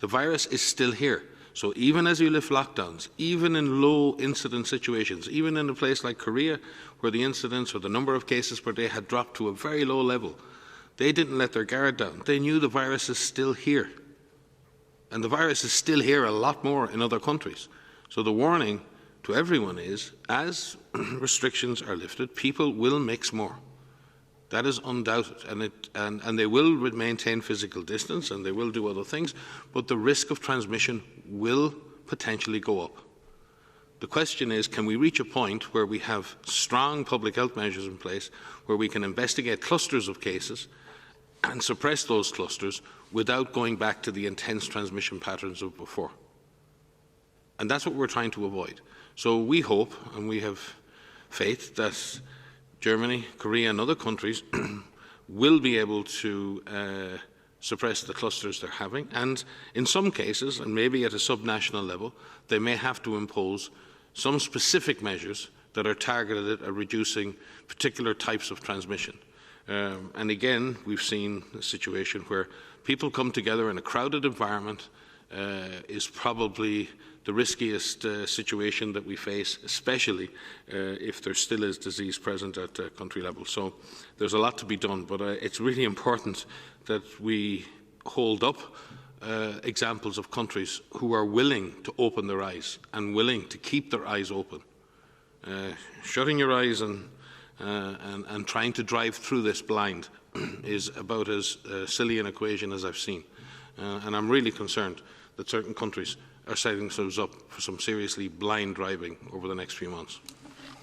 The virus is still here. So even as you lift lockdowns, even in low incident situations, even in a place like Korea, where the incidence or the number of cases per day had dropped to a very low level, they didn't let their guard down. They knew the virus is still here. And the virus is still here a lot more in other countries. So the warning to everyone is, as restrictions are lifted, people will mix more. That is undoubted, and they will maintain physical distance and they will do other things, but the risk of transmission will potentially go up. The question is, can we reach a point where we have strong public health measures in place, where we can investigate clusters of cases and suppress those clusters without going back to the intense transmission patterns of before? And that's what we're trying to avoid. So we hope, and we have faith, that Germany, Korea and other countries will be able to suppress the clusters they're having, and in some cases, and maybe at a subnational level, they may have to impose some specific measures that are targeted at reducing particular types of transmission. And again, we've seen a situation where people come together in a crowded environment is probably the riskiest situation that we face, especially if there still is disease present at country level. So there's a lot to be done, but it's really important that we hold up examples of countries who are willing to open their eyes and willing to keep their eyes open. Shutting your eyes and trying to drive through this blind is about as silly an equation as I've seen. And I'm really concerned that certain countries are setting themselves up for some seriously blind driving over the next few months.